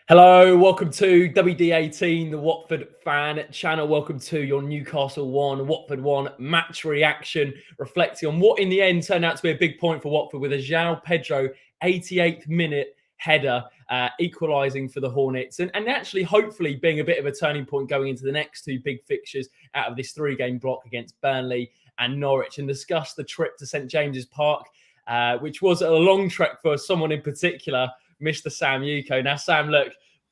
Hello, welcome to WD18, the Watford fan channel. Welcome to your Newcastle 1, Watford 1 match reaction, reflecting on what in the end turned out to be a big point for Watford with a João Pedro 88th minute header equalising for the Hornets and actually hopefully being a bit of a turning point going into the next two big fixtures out of this three-game block against Burnley and Norwich, and discuss the trip to St James's Park, which was a long trek for someone in particular, Mr. Sam Yuko. Now, Sam, look,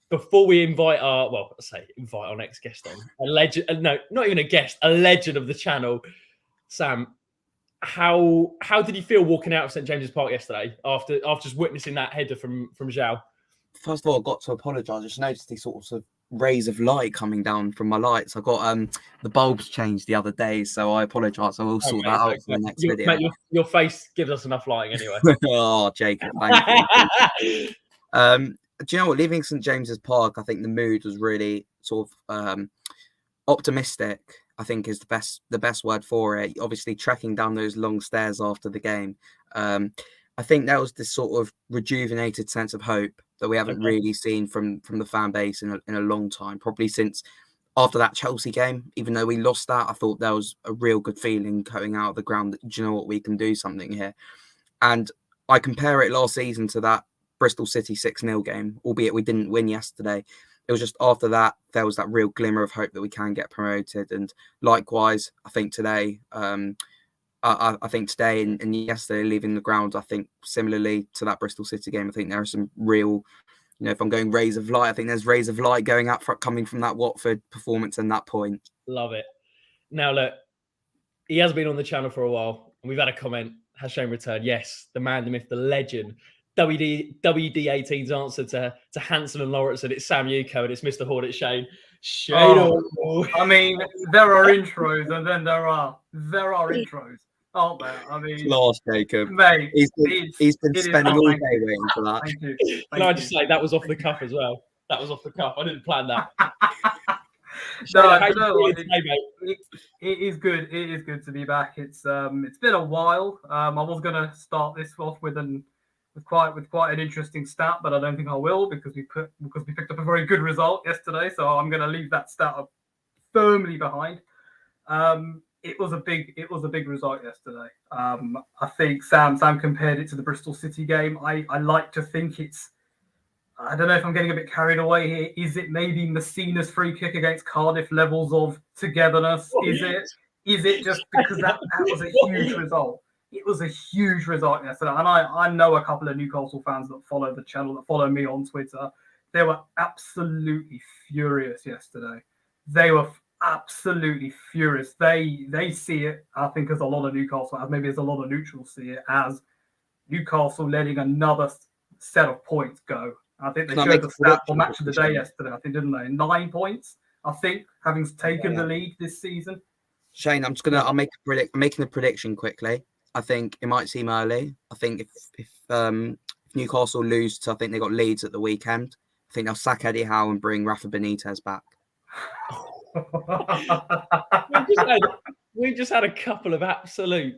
before we invite our next guest on, a legend, no, not even a guest, a legend of the channel, Sam, how did you feel walking out of St James's Park yesterday after just witnessing that header from João? First of all, I got to apologise. I just noticed these sorts of rays of light coming down from my lights. I got the bulbs changed the other day, so I apologise. I will sort that out for the next video. Mate, your face gives us enough lighting anyway. Oh, Jacob, thank you. Do you know what? Leaving St James's Park, I think the mood was really sort of optimistic. I think is the best word for it. Obviously, trekking down those long stairs after the game, I think that was this sort of rejuvenated sense of hope that we haven't really seen from the fan base in a long time, probably since after that Chelsea game. Even though we lost that, I thought there was a real good feeling going out of the ground that, do you know what, we can do something here. And I compare it last season to that Bristol City 6-0 game, albeit we didn't win yesterday. It was just after that, there was that real glimmer of hope that we can get promoted. And likewise, I think today, I think today and yesterday leaving the ground, I think similarly to that Bristol City game, I think there are some real, if I'm going rays of light, I think there's rays of light going out coming from that Watford performance and that point. Love it. Now, look, he has been on the channel for a while, and we've had a comment, has shown return. Yes, the man, the myth, the legend. WD18's answer to Hansen and Lauritsen. It's Sam Yuko and it's Mr. Hornet Shane. I mean, there are intros and then there are intros, aren't there? I mean, last Jacob, mate, he's been spending all day waiting for that. Thank you. Can I just say that was off the cuff as well? That was off the cuff. I didn't plan that. It is good. It is good to be back. It's been a while. I was gonna start this off with quite an interesting stat, but I don't think I will because we picked up a very good result yesterday. So I'm going to leave that stat up firmly behind. It was a big result yesterday. I think Sam compared it to the Bristol City game. I like to think I don't know if I'm getting a bit carried away here. Is it maybe Messina's free kick against Cardiff levels of togetherness? Is it just because that was a huge result? It was a huge result yesterday. And I know a couple of Newcastle fans that follow the channel, that follow me on Twitter. They were absolutely furious yesterday. They were absolutely furious. They see it, I think, as a lot of Newcastle, maybe as a lot of neutrals see it, as Newcastle letting another set of points go. I think they showed the stat for match of the day yesterday, I think, didn't they? 9 points, I think, having taken the lead this season. Shane, I'm making a prediction quickly. I think it might seem early. I think if Newcastle lose to, I think they got Leeds at the weekend, I think they'll sack Eddie Howe and bring Rafa Benitez back. we just had a couple of absolute,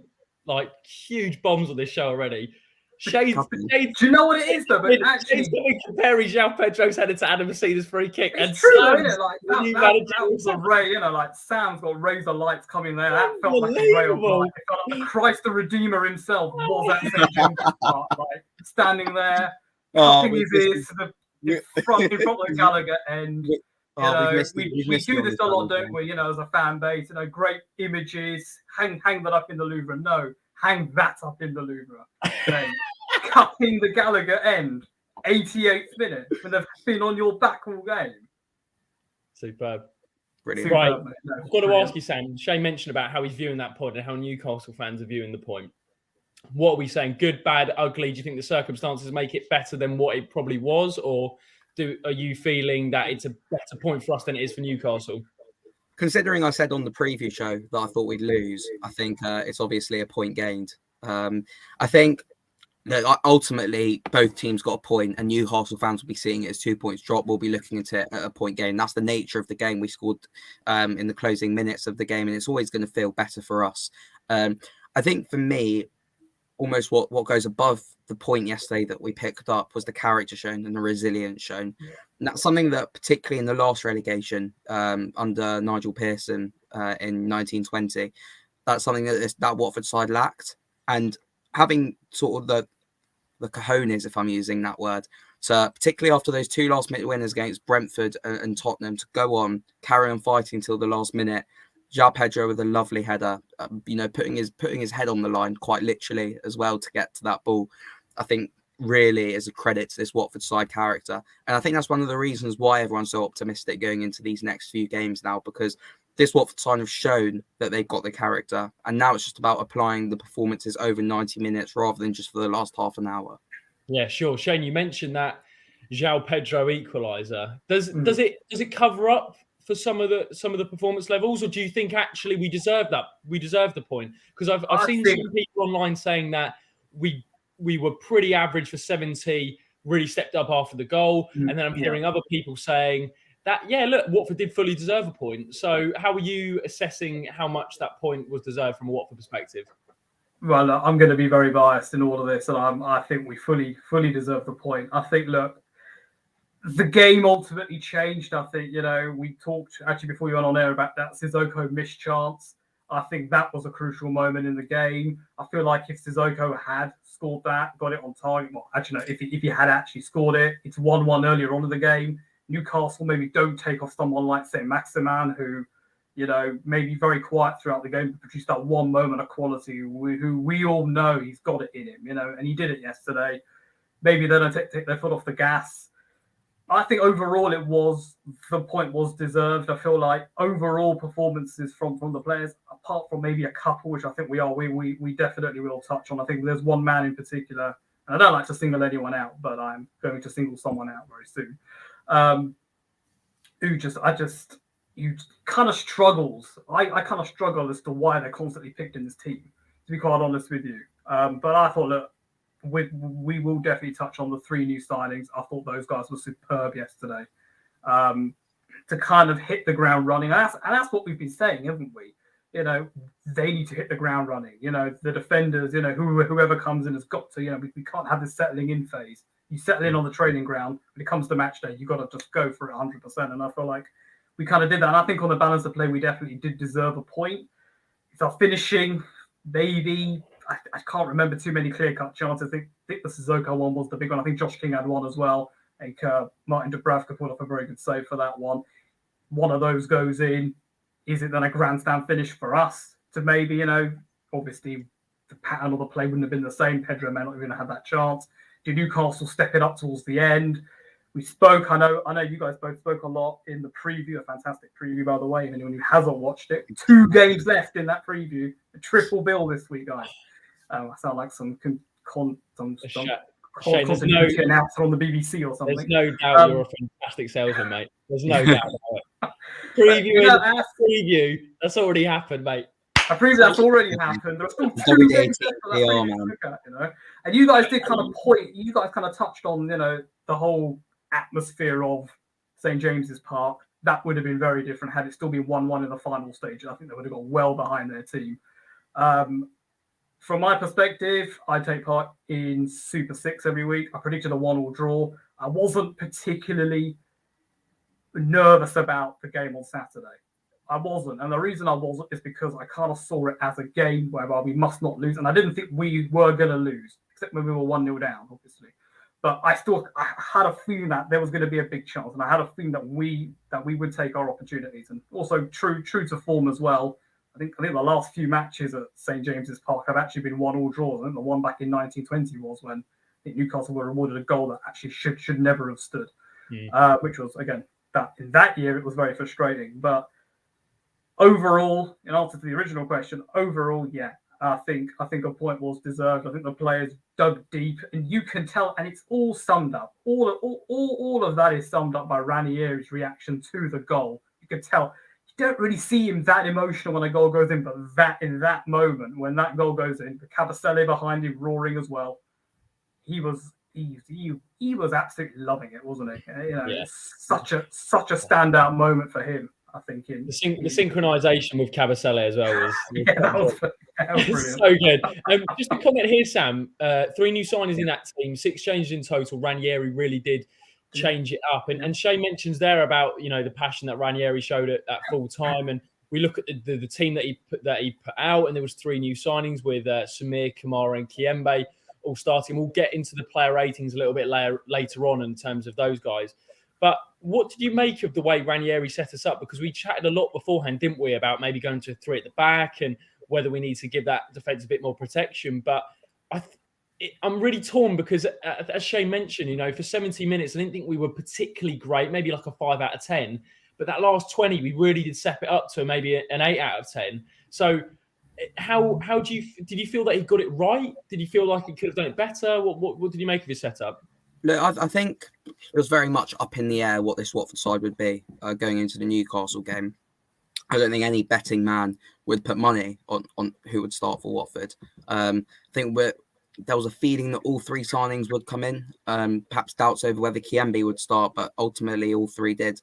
huge bombs on this show already. Shades, do you know what it is though? But actually, comparing João Pedro's header to Adam Messina's free kick, it's true, isn't it? That was a ray, Sam's got rays of lights coming there. That felt like a ray of light. It felt like Christ the Redeemer himself was at St James's Park, standing there, cupping his ears to the front of the Gallagher end. We do this a lot, don't we? As a fan base, great images. Hang that up in the Louvre. No, hang that up in the Louvre. Cupping the Gallagher end, 88th minute, when they've been on your back all game. Superb. Brilliant. Right. I've got to ask you, Sam. Shane mentioned about how he's viewing that point and how Newcastle fans are viewing the point. What are we saying? Good, bad, ugly? Do you think the circumstances make it better than what it probably was? Or are you feeling that it's a better point for us than it is for Newcastle? Considering I said on the preview show that I thought we'd lose, I think it's obviously a point gained. I think that ultimately both teams got a point, and Newcastle fans will be seeing it as 2 points drop. We'll be looking at it at a point gain. That's the nature of the game. We scored in the closing minutes of the game, and it's always going to feel better for us. I think for me, almost what goes above the point yesterday that we picked up was the character shown and the resilience shown. And that's something that, particularly in the last relegation under Nigel Pearson in 1920, that's something that Watford side lacked. And having sort of the cojones, if I'm using that word, so particularly after those 2 last-minute winners against Brentford and Tottenham, to go on, carry on fighting till the last minute. João Pedro with a lovely header, putting his head on the line quite literally as well to get to that ball, I think really is a credit to this Watford side character. And I think that's one of the reasons why everyone's so optimistic going into these next few games now, because this Watford side have shown that they've got the character. And now it's just about applying the performances over 90 minutes rather than just for the last half an hour. Yeah, sure. Shane, you mentioned that João Pedro equaliser. Does it cover up for some of the performance levels, or do you think actually we deserve that? We deserve the point? Because I've seen some people online saying that we were pretty average for 70, really stepped up after the goal, and then I'm hearing other people saying that look, Watford did fully deserve a point. So how are you assessing how much that point was deserved from a Watford perspective? Well, I'm going to be very biased in all of this, and I think we fully deserve the point. I think, look, the game ultimately changed. I think, we talked actually before you went on air about that Sissoko missed chance. I think that was a crucial moment in the game. I feel like if Sissoko had scored that, got it on target, well, actually, no, if he had actually scored it, it's 1-1 earlier on in the game. Newcastle maybe don't take off someone like, say, Maximan, who maybe very quiet throughout the game, but produced that one moment of quality, who we all know he's got it in him, and he did it yesterday. Maybe they don't take their foot off the gas. I think overall the point was deserved. I feel like overall performances from the players, apart from maybe a couple, which I think we definitely will touch on. I think there's one man in particular, and I don't like to single anyone out, but I'm going to single someone out very soon, who kind of struggles. I kind of struggle as to why they're constantly picked in this team, to be quite honest with you. But I thought, look, we will definitely touch on the 3 new signings. I thought those guys were superb yesterday, to kind of hit the ground running. And that's what we've been saying, haven't we? They need to hit the ground running. The defenders, whoever comes in has got to, we can't have this settling in phase. You settle in on the training ground. When it comes to match day, you've got to just go for it 100%. And I feel like we kind of did that. And I think on the balance of play, we definitely did deserve a point. It's our finishing, maybe. I can't remember too many clear-cut chances. I think the Sissoko one was the big one. I think Josh King had one as well. I think Martin Dubravka put off a very good save for that one. One of those goes in. Is it then a grandstand finish for us to maybe, obviously the pattern of the play wouldn't have been the same. Pedro may not even have had that chance. Did Newcastle step it up towards the end? We spoke, I know you guys both spoke a lot in the preview, a fantastic preview, by the way, if anyone who hasn't watched it. 2 games left in that preview, a triple bill this week, guys. I sound like some continuity announcer on the BBC or something. There's no doubt you're a fantastic salesman, mate. There's no doubt about it. Preview, that's already happened, mate. A preview that's already happened. There's still 2 games left for that preview to look at, And you guys did kind of touched on, the whole atmosphere of St. James's Park. That would have been very different had it still been 1-1 in the final stage. I think they would have got well behind their team. From my perspective, I take part in Super 6 every week. I predicted a 1-1 draw. I wasn't particularly nervous about the game on Saturday. I wasn't. And the reason I wasn't is because I kind of saw it as a game whereby we must not lose. And I didn't think we were going to lose, except when we were 1-0 down, obviously. But I had a feeling that there was going to be a big chance. And I had a feeling that we would take our opportunities. And also true to form as well. I think the last few matches at St. James's Park have actually been 1-1 draws. I think the one back in 1920 was when I think Newcastle were awarded a goal that actually should never have stood, which was, again, that in that year it was very frustrating. But overall, in answer to the original question, I think a point was deserved. I think the players dug deep, and you can tell, and it's all summed up. All of that is summed up by Ranieri's reaction to the goal. You can tell. You don't really see him that emotional when a goal goes in, but in that moment, when that goal goes in, the Cabasele behind him roaring as well, he was absolutely loving it, wasn't he? Such a standout moment for him. I think the synchronization with Kabasele as well was that was brilliant. so good. Just a comment here, Sam. 3 new signings in that team, 6 changes in total. Ranieri really did change it up. And Shay mentions there about the passion that Ranieri showed at full time. And we look at the team that he put out, and there was 3 new signings with Samir, Kamara, and Kiembe all starting. We'll get into the player ratings a little bit later on in terms of those guys. But what did you make of the way Ranieri set us up? Because we chatted a lot beforehand, didn't we, about maybe going to 3 at the back and whether we need to give that defence a bit more protection. But I'm really torn because, as Shay mentioned, for 70 minutes, I didn't think we were particularly great, maybe like a 5 out of 10. But that last 20, we really did step it up to maybe an 8 out of 10. So how did you feel that he got it right? Did you feel like he could have done it better? What did you make of his setup? Look, I think it was very much up in the air what this Watford side would be going into the Newcastle game. I don't think any betting man would put money on who would start for Watford. I think there was a feeling that all 3 signings would come in. Perhaps doubts over whether Kiembe would start, but ultimately all 3 did.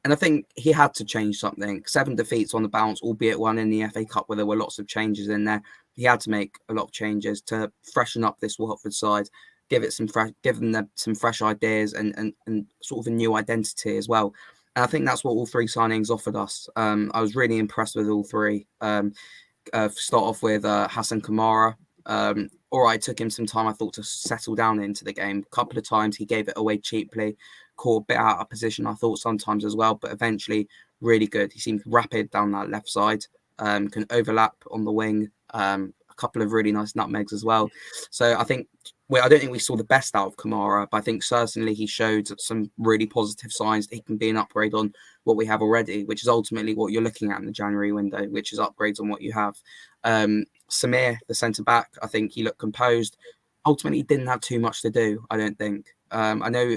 And I think he had to change something. 7 defeats on the bounce, albeit one in the FA Cup where there were lots of changes in there. He had to make a lot of changes to freshen up this Watford side, give them some fresh ideas and sort of a new identity as well. And I think that's what all 3 signings offered us. I was really impressed with all 3. Start off with Hassan Kamara. All right, it took him some time, I thought, to settle down into the game. A couple of times he gave it away cheaply, caught a bit out of position, I thought, sometimes as well, but eventually really good. He seemed rapid down that left side, can overlap on the wing, a couple of really nice nutmegs as well. So I don't think we saw the best out of Kamara, but I think certainly he showed some really positive signs that he can be an upgrade on what we have already, which is ultimately what you're looking at in the January window, which is upgrades on what you have. Samir, the centre-back, I think he looked composed. Ultimately, he didn't have too much to do, I don't think. I know,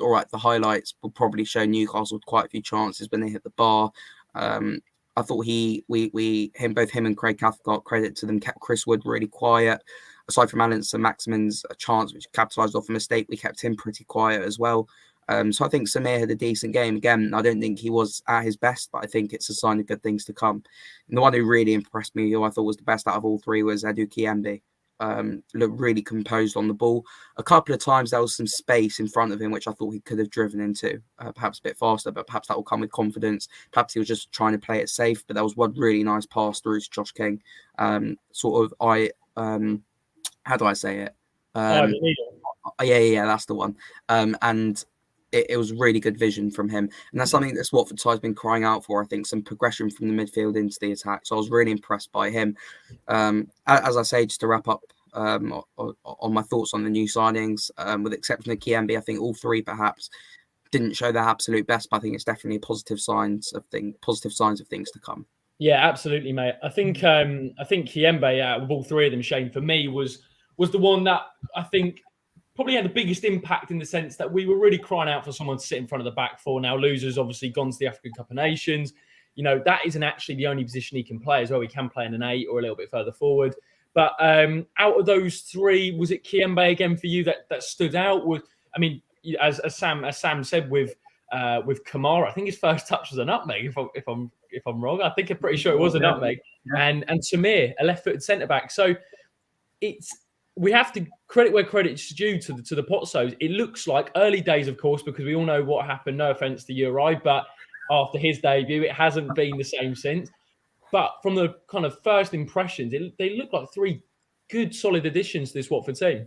all right, the highlights will probably show Newcastle with quite a few chances when they hit the bar. I thought both him and Craig Cathcart, credit to them, kept Chris Wood really quiet. Aside from Alan Maximin's chance, which capitalised off a mistake, we kept him pretty quiet as well. So I think Samir had a decent game. Again, I don't think he was at his best, but I think it's a sign of good things to come. And the one who really impressed me, who I thought was the best out of all 3, was Edu Kiembe. Looked really composed on the ball. A couple of times there was some space in front of him, which I thought he could have driven into, perhaps a bit faster, but perhaps that will come with confidence. Perhaps he was just trying to play it safe, but there was one really nice pass through to Josh King. How do I say it? Yeah, that's the one. And it was really good vision from him. And that's something that Watford side's been crying out for, I think, some progression from the midfield into the attack. So I was really impressed by him. As I say, just to wrap up on my thoughts on the new signings, with the exception of Kiembe, I think all 3 perhaps didn't show their absolute best, but I think it's definitely positive signs of things to come. Yeah, absolutely, mate. I think Kiembe, out of all 3 of them, Shane, for me was the one that I think probably had the biggest impact, in the sense that we were really crying out for someone to sit in front of the back 4. Now, Loser's obviously gone to the African Cup of Nations. That isn't actually the only position he can play as well. He can play in an 8 or a little bit further forward. But out of those 3, was it Kiembe again for you that stood out? As Sam said with Kamara, I think his first touch was a nutmeg. If I'm wrong, I think I'm pretty sure it was a nutmeg. Yeah. And Samir, a left-footed centre back. So we have to credit where credit's due to the Potsos. It looks like early days, of course, because we all know what happened. No offence to Uri, but after his debut, it hasn't been the same since. But from the kind of first impressions, they look like 3 good, solid additions to this Watford team.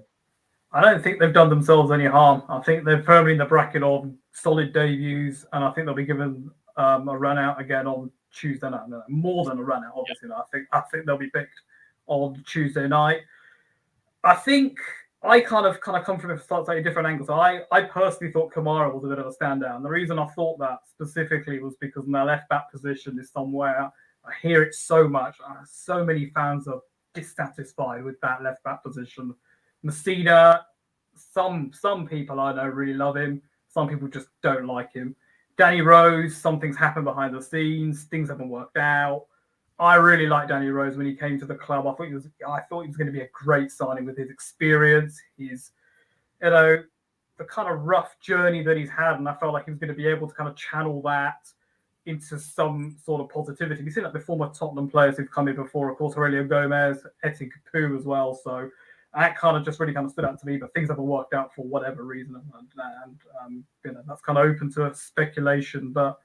I don't think they've done themselves any harm. I think they're firmly in the bracket of solid debuts, and I think they'll be given a run out again on Tuesday night. No, more than a run out, obviously. Yeah. I think they'll be picked on Tuesday night. I think I kind of come from a slightly different angle. So I personally thought Kamara was a bit of a standout. And the reason I thought that specifically was because my left back position is somewhere, I hear it so much. So many fans are dissatisfied with that left back position. Messina, some people I know really love him. Some people just don't like him. Danny Rose, something's happened behind the scenes. Things haven't worked out. I really liked Danny Rose when he came to the club. I thought he was going to be a great signing with his experience, his, the kind of rough journey that he's had, and I felt like he was going to be able to kind of channel that into some sort of positivity. We've seen that before with Tottenham players who've come in before, of course, Aurelio Gomez, Etienne Capoue as well. So that kind of just really kind of stood out to me, but things haven't worked out for whatever reason. And that's kind of open to speculation. But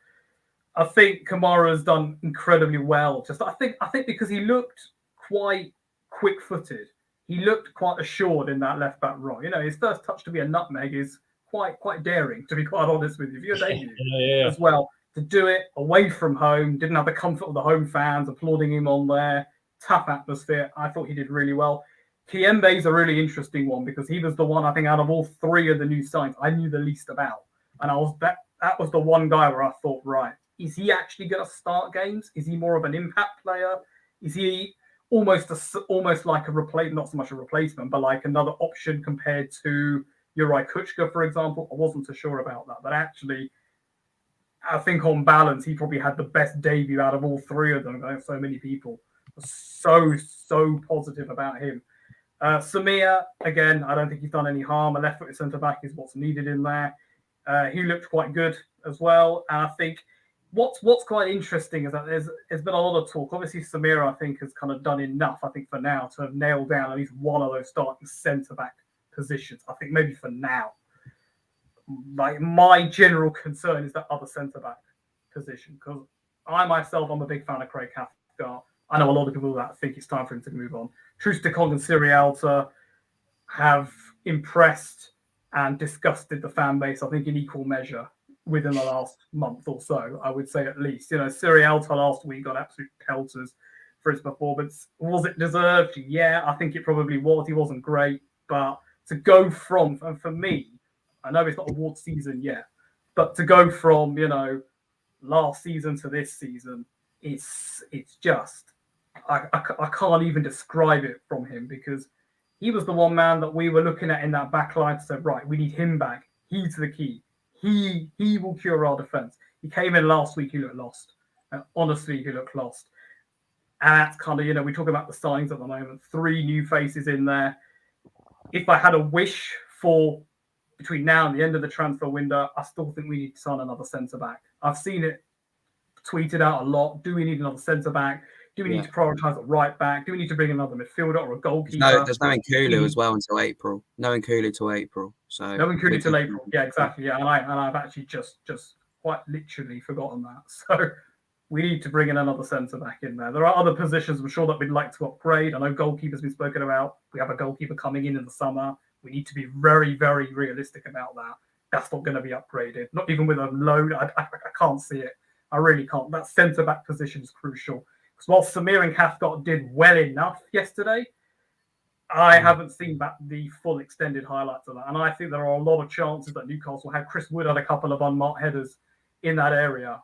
I think Kamara has done incredibly well. I think because he looked quite quick-footed. He looked quite assured in that left-back role. His first touch to be a nutmeg is quite daring, to be quite honest with you. If you're debut as well, to do it away from home, didn't have the comfort of the home fans applauding him on there, tough atmosphere. I thought he did really well. Kiembe is a really interesting one because he was the one, I think, out of all three of the new signs I knew the least about. And that was the one guy where I thought, right, is he actually going to start games? Is he more of an impact player? Is he almost like a replacement, not so much a replacement, but like another option compared to Juraj Kučka, for example? I wasn't so sure about that. But actually, I think on balance, he probably had the best debut out of all three of them. So many people were so positive about him. Samir, again, I don't think he's done any harm. A left-footed centre-back is what's needed in there. He looked quite good as well. And I think what's quite interesting is that there's been a lot of talk. Obviously, Samir, I think, has kind of done enough, I think, for now to have nailed down at least one of those starting centre-back positions. I think maybe for now. Like, my general concern is that other centre-back position, because I'm a big fan of Craig Cathcart. I know a lot of people that think it's time for him to move on. Troost-Ekong and Sierralta have impressed and disgusted the fan base, I think, in equal measure within the last month or so, I would say at least. Sierralta last week got absolute pelters for his performance. Was it deserved? Yeah, I think it probably was. He wasn't great, but to go from, and for me, I know it's not award season yet, but to go from, last season to this season, it's just, I can't even describe it from him, because he was the one man that we were looking at in that back line to say, right, we need him back. He's the key. He will cure our defence. He came in last week, he looked lost. Honestly, he looked lost. And that's kind of, we talk about the signings at the moment, 3 new faces in there. If I had a wish for between now and the end of the transfer window, I still think we need to sign another centre-back. I've seen it tweeted out a lot. Do we need another centre-back? Do we need to prioritise a right-back? Do we need to bring another midfielder or a goalkeeper? There's no Nkulu as well until April. No Nkulu till April. So no Nkulu till April. Yeah, exactly. Yeah, and I've actually just quite literally forgotten that. So we need to bring in another centre-back in there. There are other positions I'm sure that we'd like to upgrade. I know goalkeeper's been spoken about. We have a goalkeeper coming in the summer. We need to be very, very realistic about that. That's not going to be upgraded. Not even with a loan. I can't see it. I really can't. That centre-back position is crucial. Because while Samir and Cathcart did well enough yesterday, I haven't seen the full extended highlights of that. And I think there are a lot of chances that Newcastle had. Chris Wood had a couple of unmarked headers in that area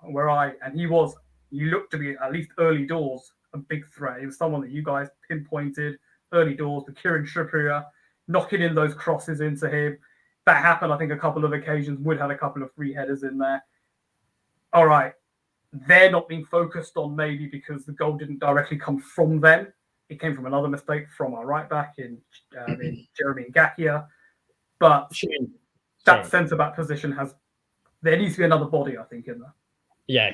he looked to be, at least early doors, a big threat. He was someone that you guys pinpointed early doors, the Kieran Trippier, knocking in those crosses into him. That happened, I think, a couple of occasions. Wood had a couple of free headers in there. All right. They're not being focused on maybe because the goal didn't directly come from them. It came from another mistake from our right back in Jeremy Ngakia. But that centre-back position there needs to be another body, I think, in there. Yeah,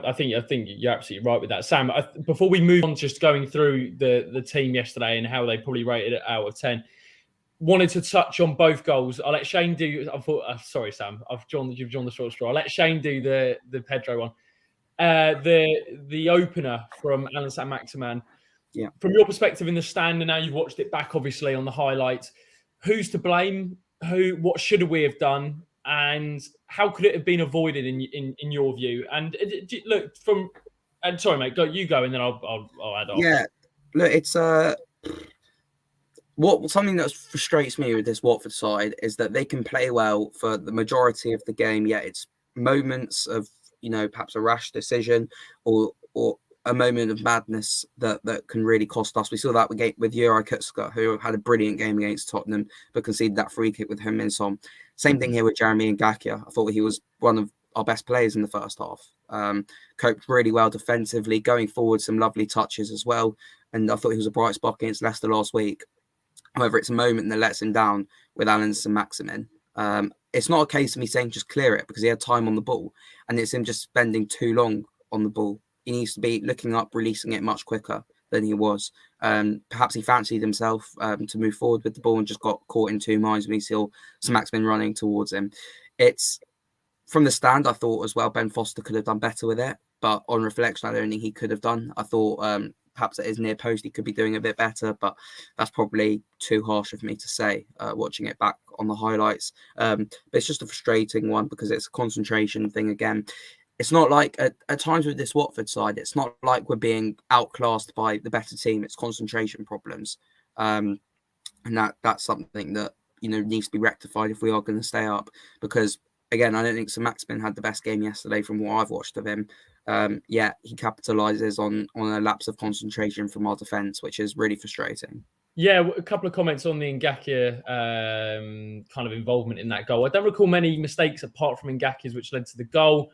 I think you're absolutely right with that, Sam. Before we move on, just going through the team yesterday and how they probably rated it out of 10, wanted to touch on both goals. I'll let Shane do. Sorry, Sam. You've drawn the short straw. I'll let Shane do the Pedro one. The opener from Alan Saint-Maximin. Yeah. From your perspective in the stand, and now you've watched it back, obviously on the highlights, who's to blame? What should we have done? And how could it have been avoided in your view? And look, sorry, mate, you go, and then I'll add on. Yeah, look, it's something that frustrates me with this Watford side is that they can play well for the majority of the game, yet it's moments of perhaps a rash decision or a moment of madness that can really cost us. We saw that with Juraj Kučka, who had a brilliant game against Tottenham, but conceded that free kick with Heung-min Son. Same thing here with Jeremy Ngakia. I thought he was one of our best players in the first half. Coped really well defensively, going forward, some lovely touches as well. And I thought he was a bright spot against Leicester last week. However, it's a moment that lets him down with Alan Saint-Maximin. it's not a case of me saying just clear it because he had time on the ball, and it's him just spending too long on the ball. He needs to be looking up, releasing it much quicker than he was. Perhaps he fancied himself to move forward with the ball and just got caught in two minds when he saw Saint-Maximin running towards him. It's from the stand, I thought as well, Ben Foster could have done better with it. But on reflection, I don't think he could have done. I thought perhaps at his near post, he could be doing a bit better, but that's probably too harsh of me to say, watching it back on the highlights. But it's just a frustrating one because it's a concentration thing again. It's not like at times with this Watford side, it's not like we're being outclassed by the better team. It's concentration problems. And that's something that, needs to be rectified if we are going to stay up. Because, again, I don't think Saint-Maximin had the best game yesterday from what I've watched of him. He capitalises on a lapse of concentration from our defence, which is really frustrating. Yeah, a couple of comments on the Ngakia kind of involvement in that goal. I don't recall many mistakes apart from Ngakia's, which led to the goal.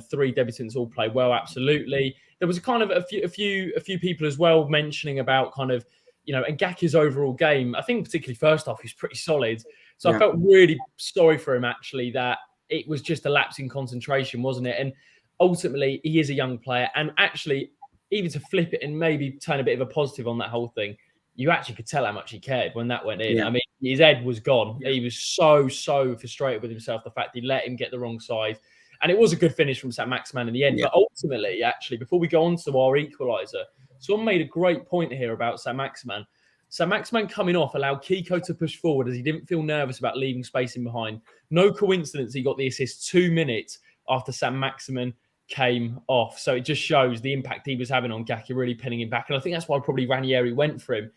Three debutants all played well, absolutely. There was kind of a few people as well mentioning about kind of, Ngakia's overall game. I think particularly first half, he was pretty solid. So I felt really sorry for him, actually, that it was just a lapse in concentration, wasn't it? And ultimately, he is a young player. And actually, even to flip it and maybe turn a bit of a positive on that whole thing, you actually could tell how much he cared when that went in. Yeah. I mean, his head was gone. Yeah. He was so frustrated with himself, the fact he let him get the wrong side. And it was a good finish from Saint-Maximin in the end. Yeah. But ultimately, actually, before we go on to our equaliser, someone made a great point here about Saint-Maximin. Saint-Maximin coming off allowed Kiko to push forward as he didn't feel nervous about leaving space in behind. No coincidence he got the assist 2 minutes after Saint-Maximin came off. So it just shows the impact he was having on Ngakia, really pinning him back. And I think that's why probably Ranieri went for him.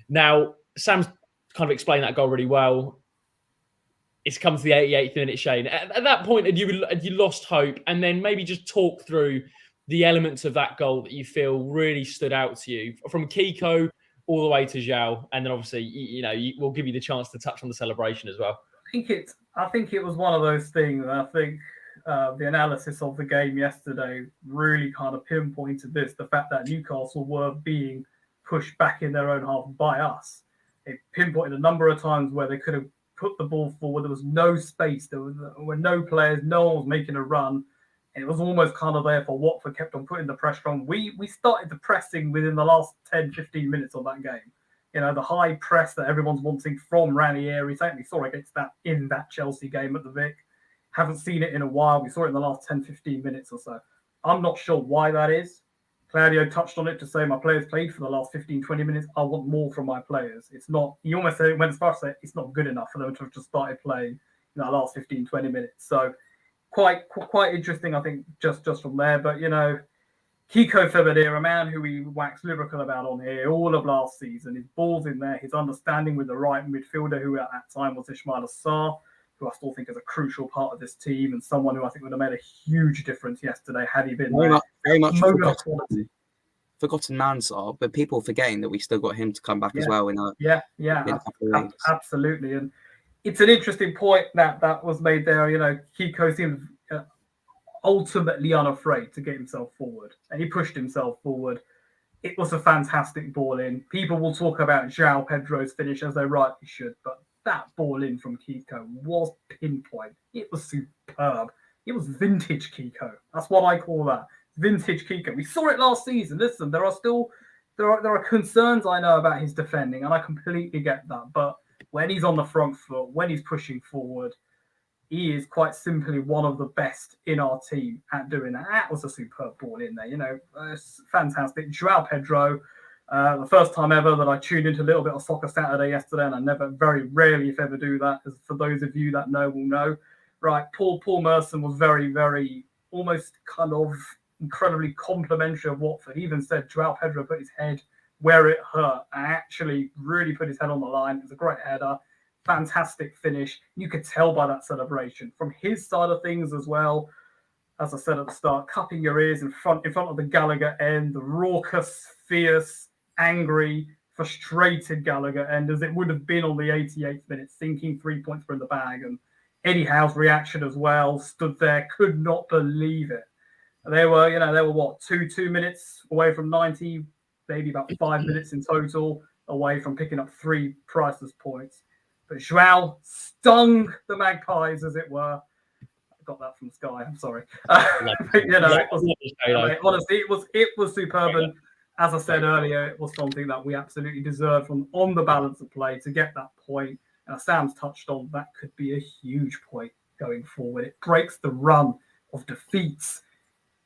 Now, Sam's kind of explained that goal really well. It's come to the 88th minute, Shane. At that point, had you lost hope? And then maybe just talk through the elements of that goal that you feel really stood out to you, from Kiko all the way to João. And then obviously, we'll give you the chance to touch on the celebration as well. I think it was one of those things. I think the analysis of the game yesterday really kind of pinpointed this, the fact that Newcastle were being pushed back in their own half by us. It pinpointed a number of times where they could have put the ball forward. There was no space. There were no players. No one was making a run. And it was almost kind of there for Watford kept on putting the pressure on. We started the pressing within the last 10, 15 minutes of that game. The high press that everyone's wanting from Ranieri. Certainly saw against that in that Chelsea game at the Vic. Haven't seen it in a while. We saw it in the last 10, 15 minutes or so. I'm not sure why that is. Claudio touched on it to say my players played for the last 15, 20 minutes. I want more from my players. It's not, he almost said, went as far as say it's not good enough for them to have just started playing in the last 15, 20 minutes. So quite interesting, I think, just from there. But, Kiko Febadere, a man who we waxed lyrical about on here all of last season, his balls in there, his understanding with the right midfielder, who at that time was Ismail Assar, who I still think is a crucial part of this team and someone who I think would have made a huge difference yesterday had he been very much forgotten man, Sar, but people forgetting that we still got him to come back as well in a couple of weeks. Absolutely. And it's an interesting point that was made there. Kiko seems ultimately unafraid to get himself forward, and he pushed himself forward. It was a fantastic ball in. People will talk about João Pedro's finish, as they rightly should, but that ball in from Kiko was pinpoint. It was superb. It was vintage Kiko. That's what I call that. Vintage Kiko. We saw it last season. Listen, there are concerns I know about his defending, and I completely get that. But when he's on the front foot, when he's pushing forward, he is quite simply one of the best in our team at doing that. That was a superb ball in there. It's fantastic. João Pedro. The first time ever that I tuned into a little bit of Soccer Saturday yesterday, and I very rarely, if ever, do that. As for those of you that know, will know. Right, Paul Merson was very, very, almost kind of incredibly complimentary of Watford. He even said João Pedro put his head where it hurt and actually really put his head on the line. It was a great header, fantastic finish. You could tell by that celebration from his side of things as well. As I said at the start, cupping your ears in front of the Gallagher end, the raucous, fierce, angry, frustrated Gallagher end, as it would have been on the 88th minute, thinking 3 points were in the bag. And Eddie Howe's reaction as well, stood there, could not believe it. They were what, two minutes away from 90, maybe about 5 minutes in total away from picking up 3 priceless points. But João stung the Magpies, as it were. I got that from Sky. I'm sorry. But, honestly, it was superb. And as I said earlier, it was something that we absolutely deserved on the balance of play to get that point. And as Sam's touched on, that could be a huge point going forward. It breaks the run of defeats.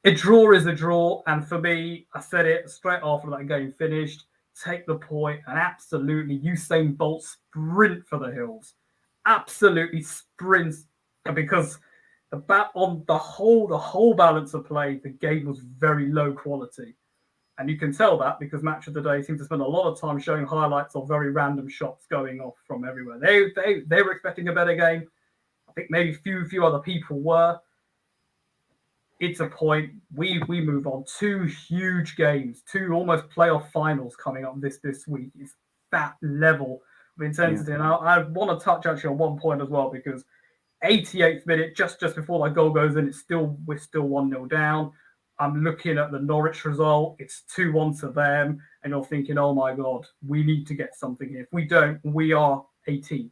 A draw is a draw. And for me, I said it straight after that game finished, take the point and absolutely Usain Bolt sprint for the hills. Absolutely sprints, because on the whole balance of play, the game was very low quality. And you can tell that because Match of the Day seems to spend a lot of time showing highlights of very random shots going off from everywhere. They were expecting a better game. I think maybe few other people were. It's a point. We move on. 2 huge games, 2 almost playoff finals coming up this week. It's that level of intensity. Yeah. And I want to touch actually on one point as well, because 88th minute, just before that goal goes in, we're still 1-0 down. I'm looking at the Norwich result. It's 2-1 to them. And you're thinking, oh my God, we need to get something here. If we don't, we are 18th.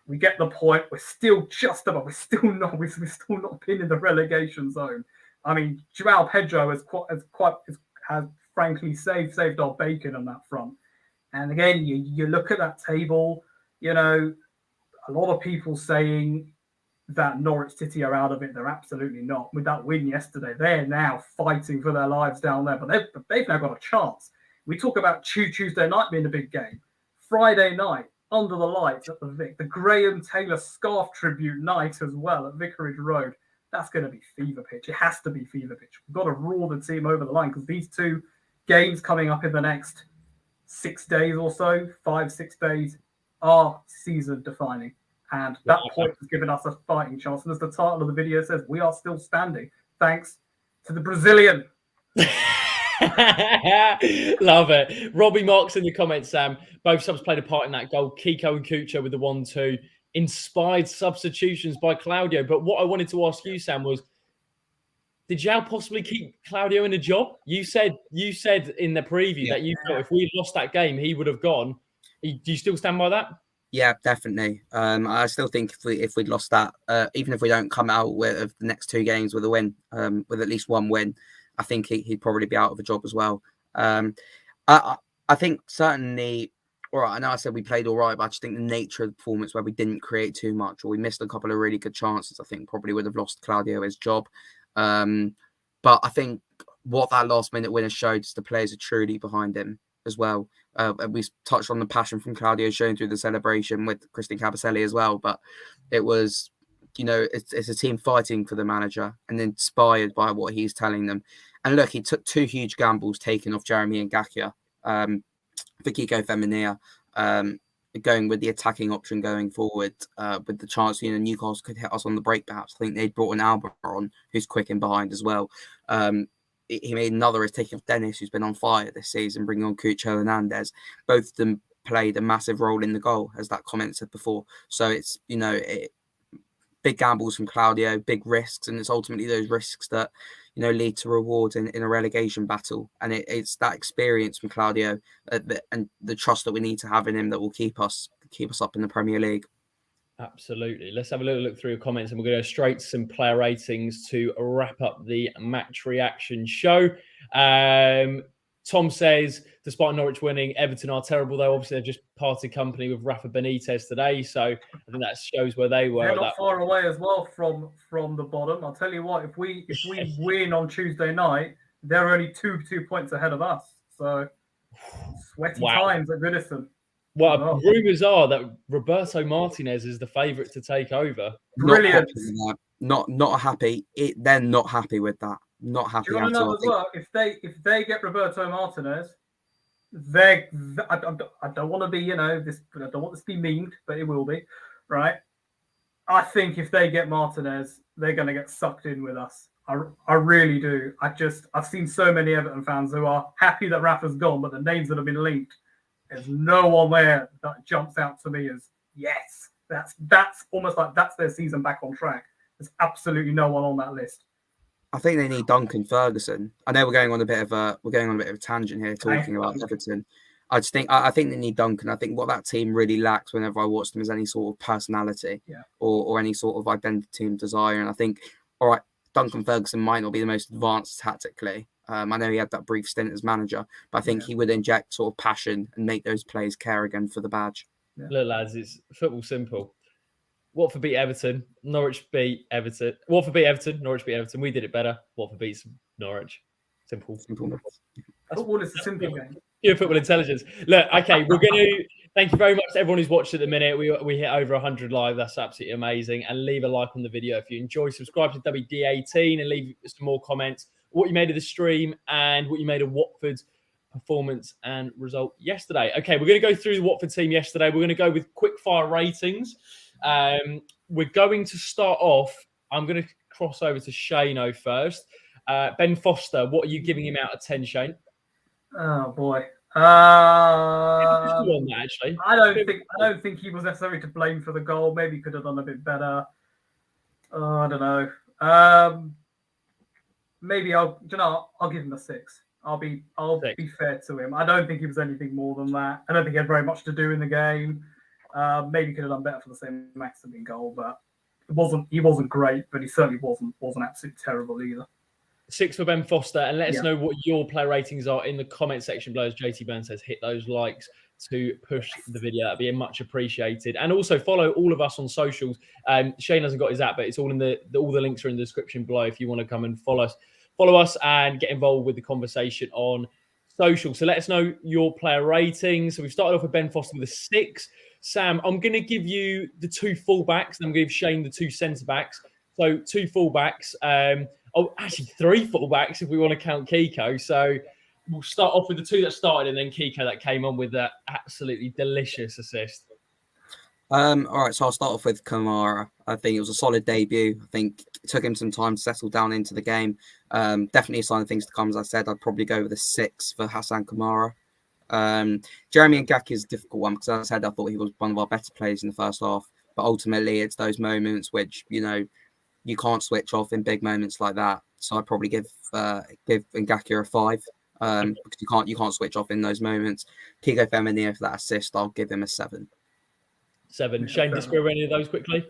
We get the point. We're still just above. We're still not been in the relegation zone. I mean, João Pedro has frankly saved our bacon on that front. And again, you look at that table, you know, a lot of people saying that Norwich City are out of it. They're absolutely not. With that win yesterday, they're now fighting for their lives down there, but they've now got a chance. We talk about Tuesday night being a big game. Friday night, under the lights at the Vic, the Graham Taylor Scarf Tribute night as well at Vicarage Road. That's going to be fever pitch. It has to be fever pitch. We've got to roar the team over the line, because these 2 games coming up in the next 6 days or so, 5-6 days, are season defining. And that point has given us a fighting chance. And as the title of the video says, we are still standing thanks to the Brazilian. Love it. Robbie Marks in the comments, Sam. Both subs played a part in that goal. Kiko and Kucho with the 1-2. Inspired substitutions by Claudio. But what I wanted to ask you, Sam, was, did João possibly keep Claudio in a job? You said in the preview that you thought if we lost that game, he would have gone. Do you still stand by that? Yeah, definitely. I still think if we'd lost that, even if we don't come out with the next 2 games with a win, with at least 1 win, I think he'd probably be out of a job as well. I think certainly, all right, I know I said we played all right, but I just think the nature of the performance, where we didn't create too much or we missed a couple of really good chances, I think probably would have lost Claudio his job. But I think what that last minute winner showed is the players are truly behind him as well. We touched on the passion from Claudio shown through the celebration with Christian Cabaselli as well, but it was, you know, it's a team fighting for the manager and inspired by what he's telling them. And look, he took 2 huge gambles taken off Jeremy and Ngakia, for Kiko Femenia, going with the attacking option going forward, with the chance, you know, Newcastle could hit us on the break perhaps. I think they'd brought an Alba on who's quick in behind as well. He made another is taking off Dennis, who's been on fire this season, bringing on Cucho Hernandez. Both of them played a massive role in the goal, as that comment said before. So it's, you know, big gambles from Claudio, big risks, and it's ultimately those risks that, you know, lead to rewards in a relegation battle. And it's that experience from Claudio and the trust that we need to have in him that will keep us up in the Premier League. Absolutely. Let's have a little look through your comments, and we're going to go straight to some player ratings to wrap up the match reaction show. Tom says, despite Norwich winning, Everton are terrible, though. Obviously, they've just parted company with Rafa Benitez today, so I think that shows where they were. They're not far away as well from the bottom. I'll tell you what, if we win on Tuesday night, they're only two points ahead of us. So sweaty times at Goodison. Well, rumours are that Roberto Martinez is the favourite to take over. Brilliant. Not happy. They're not happy with that. Not happy. Do you want to know as well? If they get Roberto Martinez, I don't want to be, you know, this. I don't want this to be memed, but it will be, right? I think if they get Martinez, they're going to get sucked in with us. I really do. I've seen so many Everton fans who are happy that Rafa's gone, but the names that have been linked, there's no one there that jumps out to me as yes. That's almost like that's their season back on track. There's absolutely no one on that list. I think they need Duncan Ferguson. I know we're going on a bit of a tangent here talking about Everton. I think they need Duncan. I think what that team really lacks whenever I watch them is any sort of personality or any sort of identity and desire. And I think, all right, Duncan Ferguson might not be the most advanced tactically. I know he had that brief stint as manager, but I think he would inject sort of passion and make those players care again for the badge. Yeah. Look, lads, it's football simple. Watford beat Everton, Norwich beat Everton. Watford beat Everton, Norwich beat Everton. We did it better. Watford beats Norwich. Simple. Football is a simple game. Pure football intelligence. Look, okay, we're going to thank you very much to everyone who's watched at the minute. We hit over 100 live. That's absolutely amazing. And leave a like on the video if you enjoy. Subscribe to WD18 and leave some more comments. What you made of the stream and what you made of Watford's performance and result yesterday. Okay, we're going to go through the Watford team yesterday. We're going to go with quick fire ratings. We're going to start off. I'm going to cross over to Shano first. Ben Foster, what are you giving him out of 10, Shane? Oh boy. Actually, I don't think he was necessarily to blame for the goal. Maybe he could have done a bit better. I don't know. Maybe I'll give him a 6. I'll be fair to him. I don't think he was anything more than that. I don't think he had very much to do in the game. Maybe could have done better for the same maximum goal, but he wasn't great, but he certainly wasn't absolutely terrible either. 6 for Ben Foster, and let us know what your player ratings are in the comment section below. As JT Burns says, hit those likes to push the video. That'd be much appreciated. And also follow all of us on socials. Shane hasn't got his app, but it's all in all the links are in the description below if you want to come and follow us and get involved with the conversation on social. So let us know your player ratings. So we've started off with Ben Foster with a 6. Sam, I'm going to give you the 2 fullbacks, and I'm going to give Shane the 2 centre backs. So 2 fullbacks. Actually 3 fullbacks if we want to count Kiko. So we'll start off with the 2 that started, and then Kiko that came on with that absolutely delicious assist. All right, so I'll start off with Kamara. I think it was a solid debut. I think it took him some time to settle down into the game. Definitely a sign of things to come. As I said, I'd probably go with a 6 for Hassan Kamara. Jeremy Ngaki is a difficult one because, as I said, I thought he was one of our better players in the first half. But ultimately, it's those moments which, you can't switch off in big moments like that. So I'd probably give Ngaki a 5 because you can't switch off in those moments. Kiko Femenia for that assist, I'll give him a 7. 7. Shane, disagree with any of those quickly?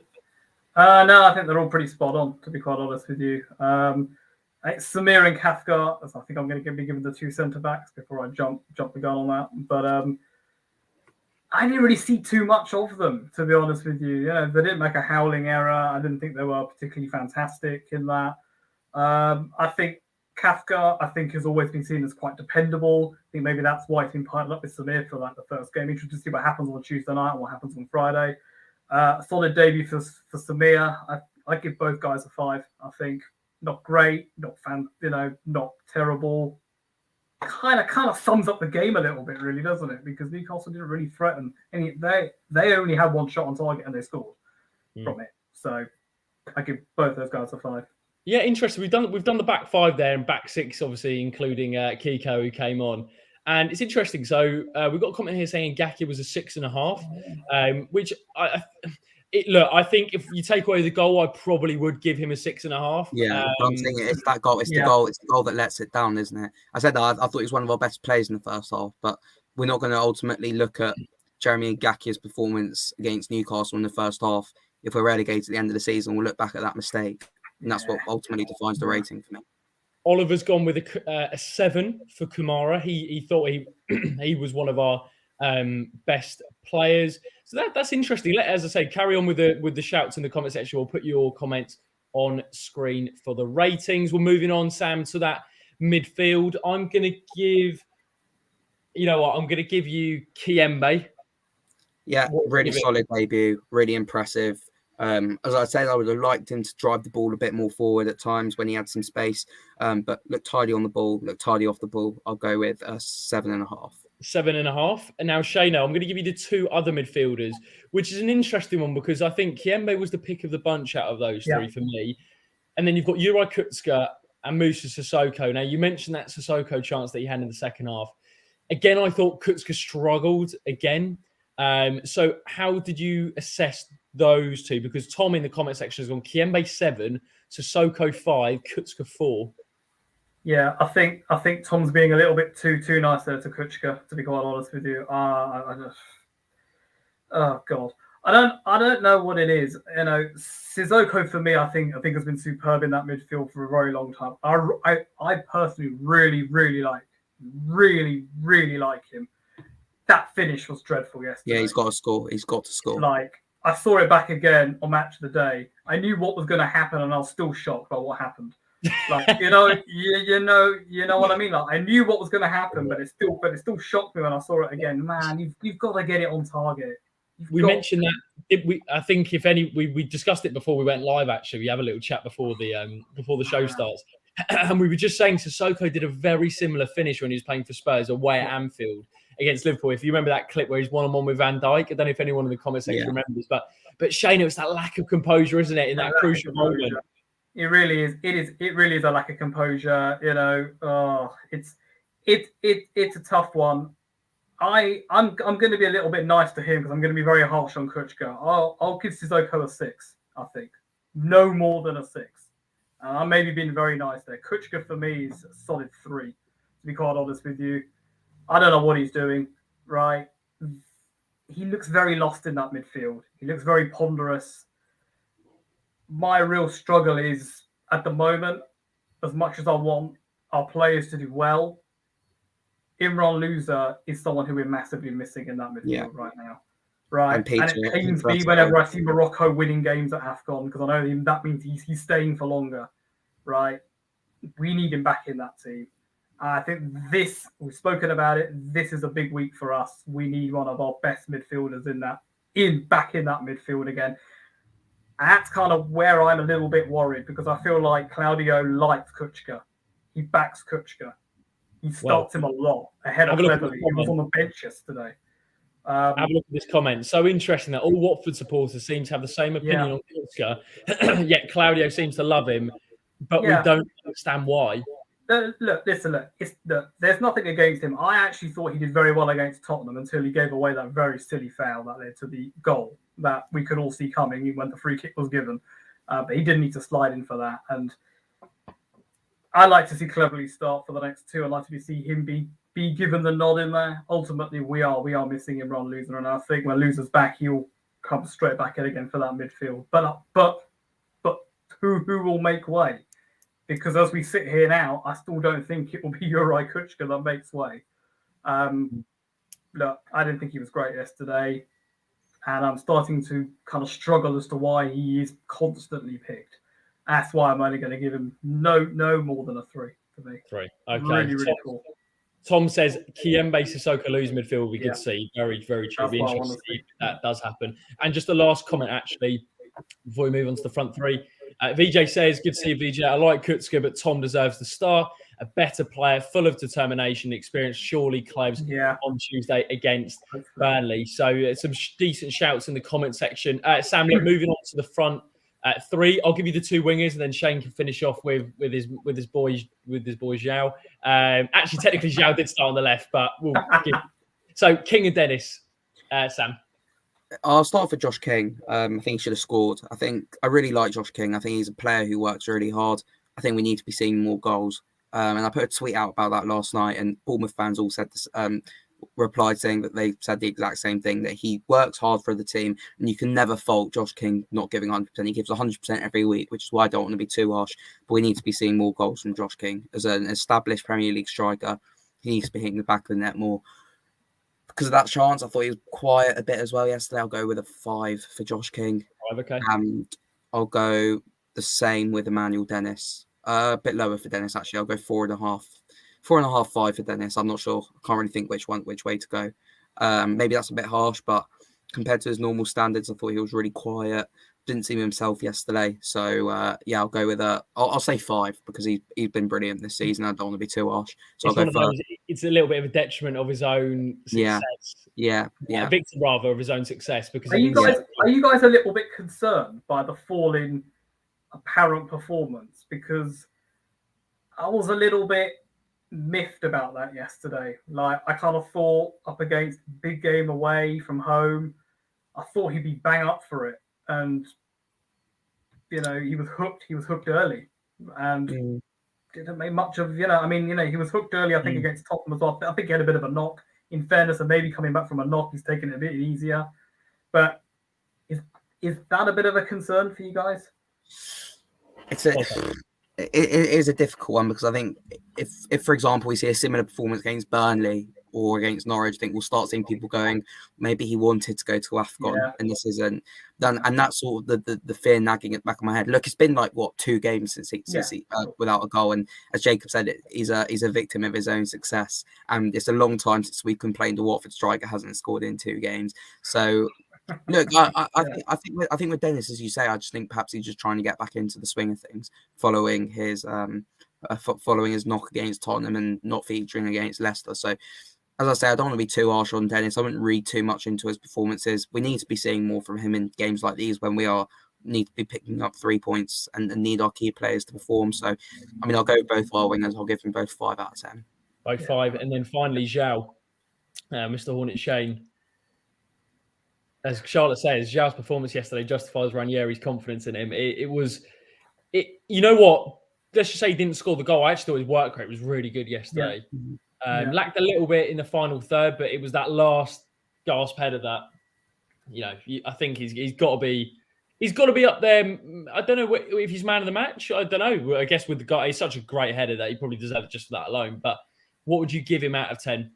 No, I think they're all pretty spot on, to be quite honest with you. Samir and Cathcart, I think I'm going to be given the 2 centre backs before I jump the gun on that. But I didn't really see too much of them, to be honest with you. They didn't make a howling error. I didn't think they were particularly fantastic in that. I think Cathcart, has always been seen as quite dependable. I think maybe that's why he's been partnered up with Samir for the first game. Interested to see what happens on Tuesday night and what happens on Friday. Solid debut for Samir. I give both guys a 5. I think not great, not not terrible. Kind of sums up the game a little bit, really, doesn't it? Because Newcastle didn't really threaten, and they only had 1 shot on target and they scored from it. So I give both those guys a 5. Yeah, interesting. We've done the back 5 there, and back 6, obviously including Kiko, who came on. And it's interesting. So we've got a comment here saying Ngaki was a 6.5, which I think if you take away the goal, I probably would give him a 6.5. Yeah, I'm saying it's that goal. It's the goal. It's the goal that lets it down, isn't it? I said that I thought he was one of our best players in the first half, but we're not going to ultimately look at Jeremy Ngakia's performance against Newcastle in the first half. If we're relegated at the end of the season, we'll look back at that mistake, and that's what ultimately defines the rating for me. Oliver's gone with a 7 for Kamara. He thought he was one of our best players. So that's interesting. As I say, carry on with the shouts in the comment section. We'll put your comments on screen for the ratings. We're moving on, Sam, to that midfield. I'm going to give, I'm going to give you Kiembe. Yeah, really solid debut, really impressive. As I said, I would have liked him to drive the ball a bit more forward at times when he had some space, but looked tidy on the ball, looked tidy off the ball. I'll go with a 7.5. 7.5. And now, Shayna, I'm going to give you the 2 other midfielders, which is an interesting one because I think Kiembe was the pick of the bunch out of those 3 for me. And then you've got Juraj Kucka and Musa Sissoko. Now, you mentioned that Sissoko chance that he had in the second half. Again, I thought Kucka struggled again. So how did you assess those 2? Because Tom in the comment section has gone Kiembe 7, Sissoko 5, Kucka 4. Yeah, I think Tom's being a little bit too nice there to Kuchka, to be quite honest with you. I just, oh god, I don't know what it is. You know, Sissoko for me, I think has been superb in that midfield for a very long time. I personally really like him. That finish was dreadful yesterday. Yeah, he's got to score. He's got to score. Like, I saw it back again on Match of the Day. I knew what was going to happen, and I was still shocked by what happened. Like, you know what I mean. Like, I knew what was going to happen, but it still shocked me when I saw it again. Man, you've got to get it on target. We mentioned that. I think if any, we discussed it before we went live. Actually, we have a little chat before the show starts, and we were just saying Sissoko did a very similar finish when he was playing for Spurs away at Anfield against Liverpool. If you remember that clip where he's one-on-one with Van Dijk, I don't know if anyone in the comment section remembers, but Shane, it was that lack of composure, isn't it, in that crucial moment? It really is. It really is a lack of composure. You know, it's a tough one. I'm going to be a little bit nice to him because I'm going to be very harsh on Kuchka. I'll give Sissoko a 6. I think no more than a 6. I'm maybe being very nice there. Kuchka for me is a solid 3. To be quite honest with you, I don't know what he's doing. Right, he looks very lost in that midfield. He looks very ponderous. My real struggle is at the moment, as much as I want our players to do well, Imran Loser is someone who we're massively missing in that midfield right now. Right. And it pains me whenever I see Morocco winning games at AFCON because I know that means he's staying for longer. Right. We need him back in that team. I think we've spoken about it. This is a big week for us. We need one of our best midfielders back in that midfield again. And that's kind of where I'm a little bit worried because I feel like Claudio likes Kuchka. He backs Kuchka. He starts him a lot ahead of Cleverley. He was on the bench yesterday. Have a look at this comment. So interesting that all Watford supporters seem to have the same opinion on Kuchka, yet Claudio seems to love him, but we don't understand why. Look. There's nothing against him. I actually thought he did very well against Tottenham until he gave away that very silly foul that led to the goal that we could all see coming when the free kick was given. But he didn't need to slide in for that. And I like to see Cleverley start for the next 2. I'd like to see him be given the nod in there. Ultimately, we are missing Imran Loser, and I think when Loser's back, he'll come straight back in again for that midfield. But who will make way? Because as we sit here now, I still don't think it will be Juraj Kuchka that makes way. Look, I didn't think he was great yesterday, and I'm starting to kind of struggle as to why he is constantly picked. That's why I'm only going to give him no more than a 3 for me. 3. Okay. Really cool. Tom says Kiembe Sissoko lose midfield will be good to see. Very, very true. Be interesting to see if that does happen. And just the last comment, actually, before we move on to the front 3. VJ says, good to see you, VJ. I like Kuchka, but Tom deserves the star. A better player, full of determination, experience, surely claims on Tuesday against Burnley. So some decent shouts in the comment section. Sam, moving on to the front 3. I'll give you the 2 wingers, and then Shane can finish off with his boy João. Actually, technically, João did start on the left, but we'll give. So, King and Dennis, Sam. I'll start for Josh King. I think he should have scored. I really like Josh King. I think he's a player who works really hard. I think we need to be seeing more goals. And I put a tweet out about that last night, and Bournemouth fans all said this, replied saying that they said the exact same thing, that he works hard for the team, and you can never fault Josh King not giving 100%. He gives 100% every week, which is why I don't want to be too harsh. But we need to be seeing more goals from Josh King. As an established Premier League striker, he needs to be hitting the back of the net more. Because of that chance, I thought he was quiet a bit as well yesterday. I'll go with a 5 for Josh King. 5, okay. And I'll go the same with Emmanuel Dennis. A bit lower for Dennis, actually. I'll go 4.5. 4.5, 5 for Dennis. I'm not sure. I can't really think which way to go. Maybe that's a bit harsh, but compared to his normal standards, I thought he was really quiet. Didn't see himself yesterday. So, I'll go with I'll say 5 because he's been brilliant this season. I don't want to be too harsh. So I'll go for it's a little bit of a detriment of his own success. Yeah. Victor rather of his own success. Because are you guys a little bit concerned by the fall in apparent performance? Because I was a little bit miffed about that yesterday. Like, I kind of thought up against big game away from home, I thought he'd be bang up for it. And, he was hooked. He was hooked early. And didn't make much of, I mean, he was hooked early, I think, against Tottenham as well. I think he had a bit of a knock. In fairness, and maybe coming back from a knock, he's taken it a bit easier. But is that a bit of a concern for you guys? It is a difficult one, because I think if for example we see a similar performance against Burnley or against Norwich, I think we'll start seeing people going, maybe he wanted to go to AFCON and this isn't done, and that's sort of the fear nagging at the back of my head. Look, it's been like 2 games since he without a goal, and as Jacob said, he's a victim of his own success, and it's a long time since we complained the Watford striker hasn't scored in 2 games. So look, I think with Dennis, as you say, I just think perhaps he's just trying to get back into the swing of things following his knock against Tottenham and not featuring against Leicester. So, as I say, I don't want to be too harsh on Dennis. I wouldn't read too much into his performances. We need to be seeing more from him in games like these when we need to be picking up 3 points and need our key players to perform. So, I mean, I'll go with both our wingers. I'll give them both 5 out of 10. Both 5, and then finally Zhao, Mr. Hornet Shane. As Charlotte says, Zhao's performance yesterday justifies Ranieri's confidence in him. It was, you know what? Let's just say he didn't score the goal. I actually thought his work rate was really good yesterday. Lacked a little bit in the final third, but it was that last gasp header that, I think he's got to be up there. I don't know if he's man of the match. I don't know. I guess with the guy, he's such a great header that he probably deserves it just for that alone. But what would you give him out of 10?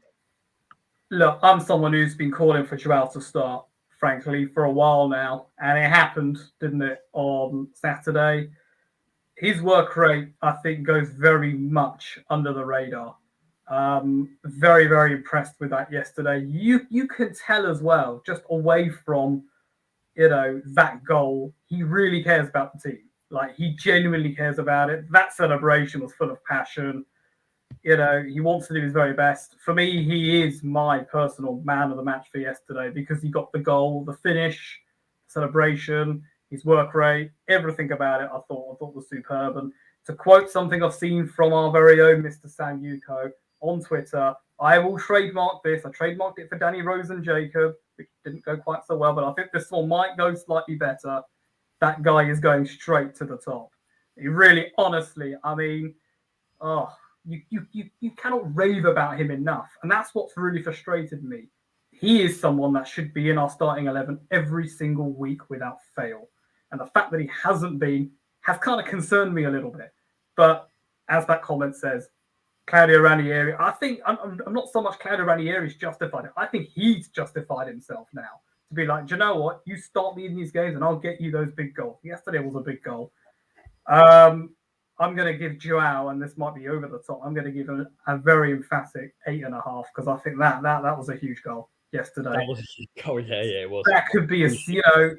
Look, I'm someone who's been calling for Joao to start, frankly, for a while now, and it happened, didn't it, on Saturday? His work rate, I think, goes very much under the radar. Very, very impressed with that yesterday. You can tell as well, just away from, that goal, he really cares about the team. Like, he genuinely cares about it. That celebration was full of passion. He wants to do his very best. For me, he is my personal man of the match for yesterday, because he got the goal, the finish, celebration, his work rate, everything about it. I thought was superb. And to quote something I've seen from our very own Mr. Sam Yuko on Twitter, I will trademark this. I trademarked it for Danny Rose and Jacob, which didn't go quite so well, but I think this one might go slightly better. That guy is going straight to the top. He really, honestly, I mean, you cannot rave about him enough. And that's what's really frustrated me. He is someone that should be in our starting 11 every single week without fail. And the fact that he hasn't been has kind of concerned me a little bit. But as that comment says, Claudio Ranieri, I think I'm not so much Claudio Ranieri's justified it. I think he's justified himself now to be like, do you know what? You start me in these games and I'll get you those big goals. Yesterday was a big goal. I'm going to give Joao, and this might be over the top, I'm going to give him a very emphatic 8.5, because I think that was a huge goal yesterday. That was a huge goal, yeah, it was. That could be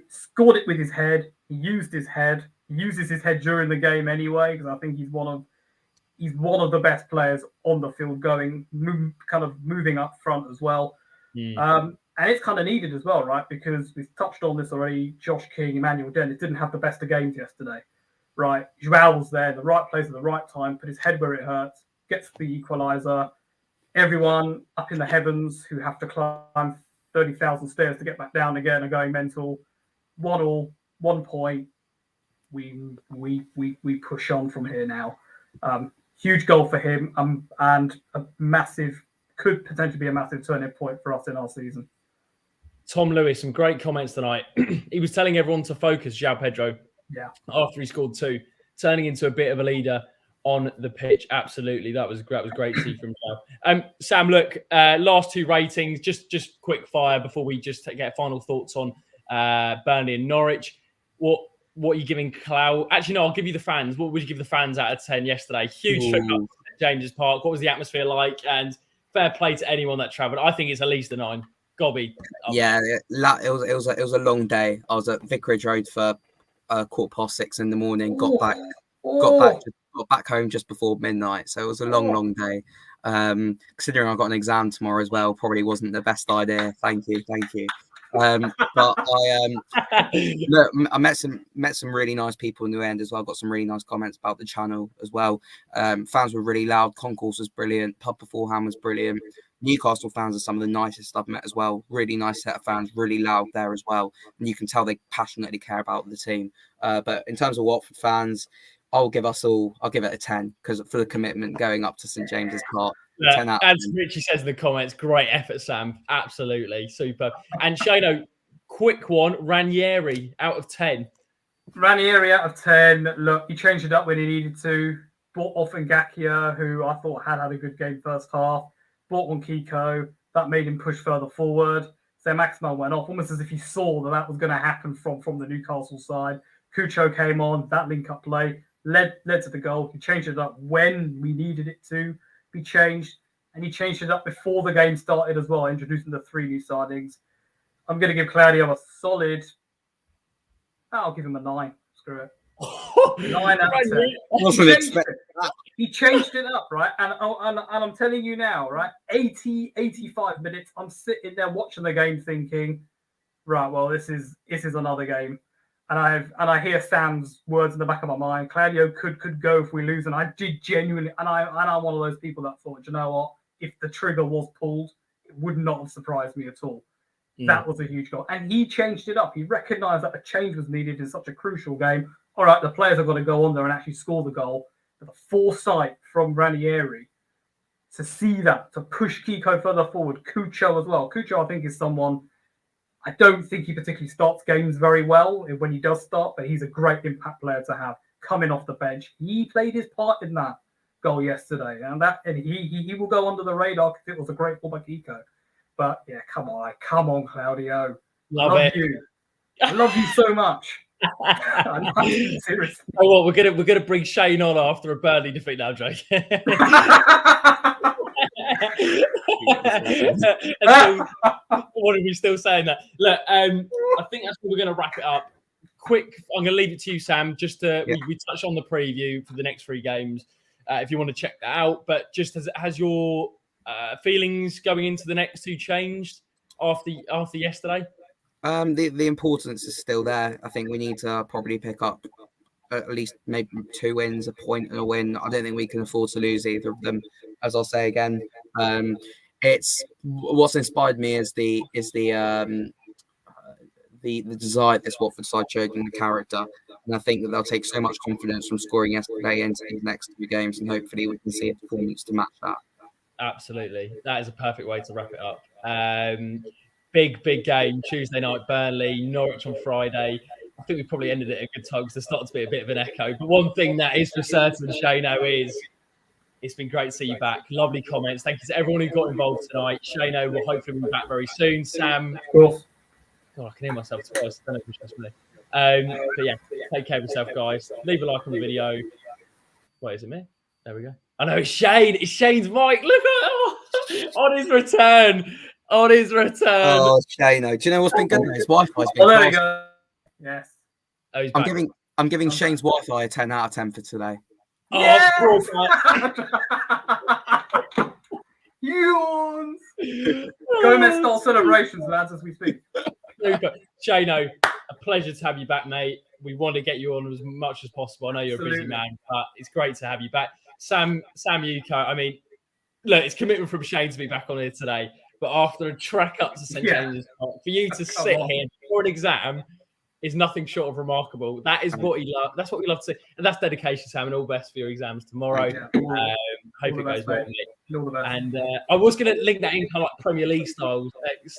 scored it with his head. He used his head. He uses his head during the game anyway, because I think he's one of the best players on the field, moving up front as well. And it's kind of needed as well, right? Because we've touched on this already. Josh King, Emmanuel Dennis didn't have the best of games yesterday. Right, Joao was there, the right place at the right time, put his head where it hurts, gets the equaliser. Everyone up in the heavens who have to climb 30,000 stairs to get back down again are going mental. 1-1, 1 point. We push on from here now. Huge goal for him, and could potentially be a massive turning point for us in our season. Tom Lewis, some great comments tonight. He was telling everyone to focus, João Pedro. Yeah. After he scored 2, turning into a bit of a leader on the pitch. Absolutely. That was great to see from João. Sam, look, last 2 ratings, just quick fire before we just get final thoughts on Burnley and Norwich. What are you giving Clow? Actually, no, I'll give you the fans. What would you give the fans out of 10 yesterday? Huge trip up to James's Park. What was the atmosphere like? And fair play to anyone that travelled. I think it's at least a 9. Gobby. Yeah, it was a long day. I was at Vicarage Road for 6:15 in the morning. Got back home just before midnight. So it was a long day. Considering I've got an exam tomorrow as well, probably wasn't the best idea. Thank you. But I met some really nice people in the end as well. Got some really nice comments about the channel as well. Fans were really loud. Concourse was brilliant. Pub beforehand was brilliant. Newcastle fans are some of the nicest I've met as well. Really nice set of fans, really loud there as well. And you can tell they passionately care about the team. But in terms of Watford fans, I'll give it a 10 because for the commitment going up to St James's Park. As Richie says in the comments, great effort, Sam. Absolutely super. And Shano, quick one, Ranieri out of 10. Ranieri out of 10. Look, he changed it up when he needed to. Brought off Ngakia, who I thought had a good game first half. Brought on Kiko. That made him push further forward. So Maximan went off, almost as if he saw that was going to happen from the Newcastle side. Cucho came on, that link-up play led to the goal. He changed it up when we needed it to be changed, and he changed it up before the game started as well, introducing the 3 new signings. I'm going to give Claudio a solid. I'll give him a 9. Screw it. 9 out of 10. Wasn't expecting that. He changed it up, right? And I'm telling you now, right? 85 minutes. I'm sitting there watching the game, thinking, right, well, this is another game. And I hear Sam's words in the back of my mind. Claudio could go if we lose, and I did genuinely. And I'm one of those people that thought, you know what? If the trigger was pulled, it would not have surprised me at all. That was a huge goal, and he changed it up. He recognised that a change was needed in such a crucial game. All right, the players have got to go on there and actually score the goal. But the foresight from Ranieri to see that, to push Kiko further forward, Cucho as well. Cucho, I think, is someone. I don't think he particularly starts games very well when he does start, but he's a great impact player to have coming off the bench. He played his part in that goal yesterday, and he will go under the radar because it was a great ball by Kiko. But yeah, come on, Claudio. Love it. You. I love you so much. I love you, seriously. Oh, well, we're gonna bring Shane on after a Burnley defeat now, Jake. What are we still saying that? Look, I think that's what we're going to wrap it up. Quick, I'm going to leave it to you, Sam. Just we touched on the preview for the next 3 games. If you want to check that out, but just has your feelings going into the next 2 changed after yesterday? The importance is still there. I think we need to probably pick up at least maybe 2 wins, a point and a win. I don't think we can afford to lose either of them. As I'll say again, it's what's inspired me is the desire this Watford side showed in the character, and I think that they'll take so much confidence from scoring yesterday into these next 2 games, and hopefully we can see a performance to match that. Absolutely, that is a perfect way to wrap it up. Big game Tuesday night, Burnley, Norwich on Friday. I think we probably ended it at a good time because there's starting to be a bit of an echo. But one thing that is for certain, Shano, is it's been great to see you back. Lovely comments. Thank you to everyone who got involved tonight. Shano will hopefully be back very soon. Sam, God, I can hear myself twice. I don't know if it's just me. But yeah, take care of yourself, guys. Leave a like on the video. Wait, is it me? There we go. I know it's Shane. It's Shane's mic. Look at on his return. On his return. Oh, Shano. Do you know what's been good? His Wi-Fi's been there we go. Yes. Oh, I'm giving Shane's Wi-Fi a 10 out of 10 for today. Yes! Yawns! Gomez style celebrations, lads, as we speak. Super. Shano, a pleasure to have you back, mate. We want to get you on as much as possible. I know you're a busy man, but it's great to have you back. Sam Yuko, I mean, look, it's commitment from Shane to be back on here today, but after a trek up to St. James's Park, for you to sit here for an exam is nothing short of remarkable. That is what he loves. That's what we love to see. And that's dedication, Sam, and all best for your exams tomorrow. Hope it goes well, mate. And I was going to link that in kind of like Premier League style,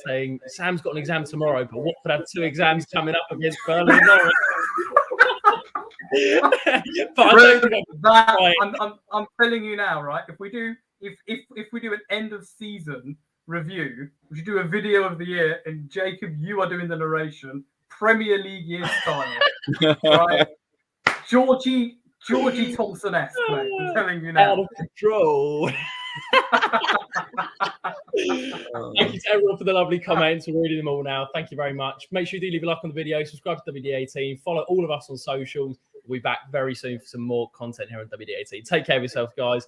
saying Sam's got an exam tomorrow, but Watford have 2 exams coming up against Burnley and Norwich. But I'm telling you now, right? If we do an end of season review, we should do a video of the year, and Jacob, you are doing the narration. Premier League year style, right? Georgie Thompson-esque, mate. I'm telling you now. Out of control. Thank you to everyone for the lovely comments. We're reading them all now. Thank you very much. Make sure you do leave a like on the video, subscribe to WD18, follow all of us on socials. We'll be back very soon for some more content here on WD18. Take care of yourself, guys.